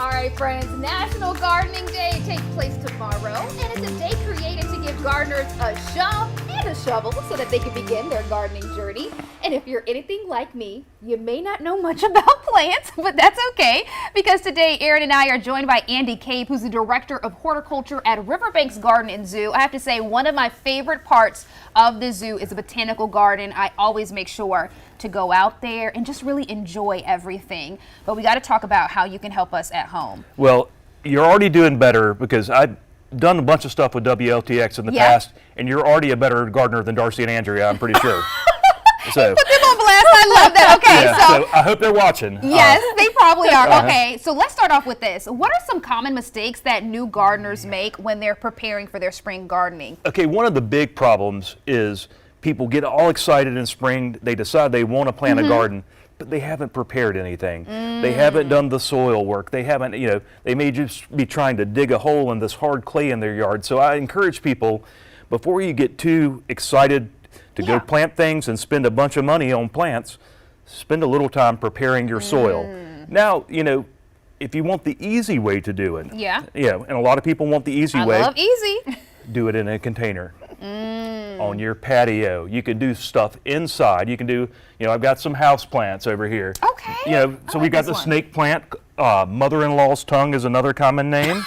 All right, friends, National Gardening Day takes place tomorrow, and it's a day created to give gardeners a shove and a shovel so that they can begin their gardening journey. And if you're anything like me, you may not know much about plants, but that's okay, because today Erin and I are joined by Andy Cabe, who's the Director of Horticulture at Riverbanks Garden and Zoo. I have to say, one of my favorite parts of the zoo is the botanical garden. I always make sure to go out there and just really enjoy everything. But we got to talk about how you can help us at home. Well, you're already doing better because I've done a bunch of stuff with WLTX in the past, and you're already a better gardener than Darcy and Andrea, I'm pretty sure. So, put them on blast. I love that. Okay, yeah, so I hope they're watching. Yes, they probably are. Okay, so let's start off with this. What are some common mistakes that new gardeners make when they're preparing for their spring gardening? Okay, one of the big problems is people get all excited in spring. They decide they want to plant a garden, but they haven't prepared anything. They haven't done the soil work. They haven't, they may just be trying to dig a hole in this hard clay in their yard. So I encourage people, before you get too excited to go plant things and spend a bunch of money on plants, spend a little time preparing your soil. Now, if you want the easy way to do it, and a lot of people want the easy way. I love easy. Do it in a container. On your patio. You can do stuff inside. You can do, I've got some house plants over here. Okay. So we've got the snake plant. Mother-in-law's tongue is another common name.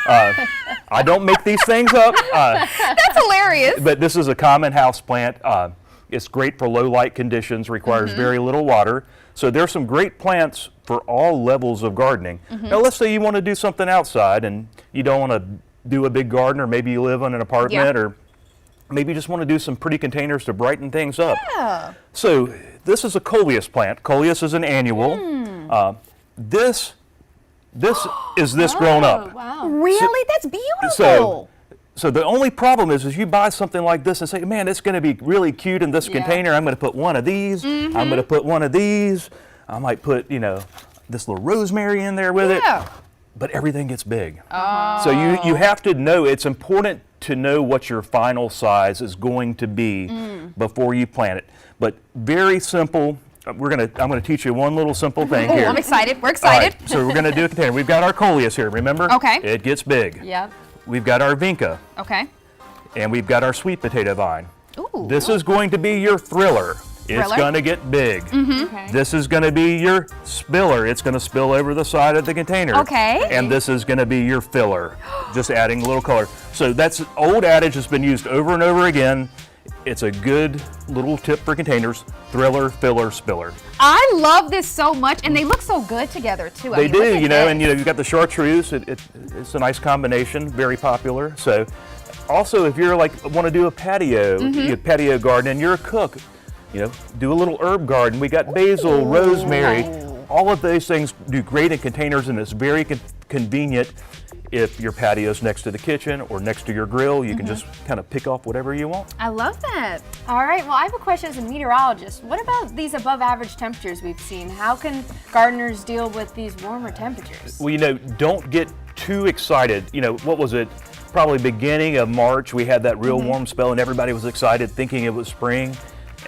I don't make these things up. That's hilarious. But this is a common house plant. It's great for low light conditions, requires very little water. So there's some great plants for all levels of gardening. Now let's say you want to do something outside and you don't want to do a big garden, or maybe you live in an apartment, or maybe you just want to do some pretty containers to brighten things up. Yeah. So this is a coleus plant. Coleus is an annual. This is this grown up. Wow. Really? That's beautiful. So the only problem is you buy something like this and say, man, it's going to be really cute in this container. I'm going to put one of these. I'm going to put one of these. I might put, this little rosemary in there with it. But everything gets big. So you have to know, it's important to know what your final size is going to be before you plant it. But very simple. I'm going to teach you one little simple thing here. I'm excited. We're excited. Right, so we're going to do a container. We've got our coleus here, remember? Okay. It gets big. Yep. We've got our vinca. Okay. And we've got our sweet potato vine. Ooh. This is going to be your thriller. It's going to get big. This is going to be your spiller. It's going to spill over the side of the container. Okay. And this is going to be your filler, just adding a little color. So that's an old adage that's been used over and over again. It's a good little tip for containers: thriller, filler, spiller. I love this so much, and they look so good together too. They do, and you've got the chartreuse. It's a nice combination, very popular. So, also if you're want to do a patio, patio garden, and you're a cook, do a little herb garden. We got basil, rosemary. All of those things do great in containers, and it's very convenient if your patio's next to the kitchen or next to your grill. You can just kind of pick off whatever you want. I love that. All right, well, I have a question as a meteorologist. What about these above average temperatures we've seen? How can gardeners deal with these warmer temperatures? Well, don't get too excited. What was it? Probably beginning of March, we had that real warm spell, and everybody was excited thinking it was spring.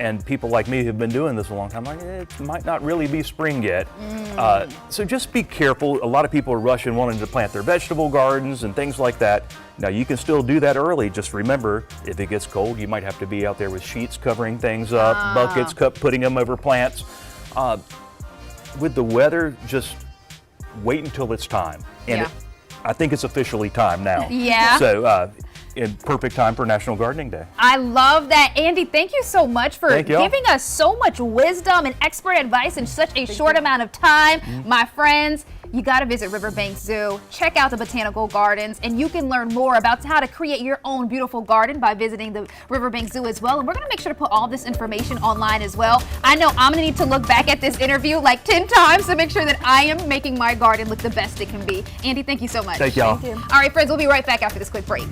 And people like me who've been doing this a long time, it might not really be spring yet. So just be careful. A lot of people are rushing, wanting to plant their vegetable gardens and things like that. Now you can still do that early. Just remember, if it gets cold, you might have to be out there with sheets covering things up, buckets, putting them over plants. With the weather, just wait until it's time. And I think it's officially time now. Yeah. So. In perfect time for National Gardening Day. I love that. Andy, thank you so much for giving us so much wisdom and expert advice in such a short amount of time. My friends, you got to visit Riverbanks Zoo. Check out the botanical gardens, and you can learn more about how to create your own beautiful garden by visiting the Riverbanks Zoo as well. And we're going to make sure to put all this information online as well. I know I'm going to need to look back at this interview like 10 times to make sure that I am making my garden look the best it can be. Andy, thank you so much. Thank y'all. All right, friends, we'll be right back after this quick break.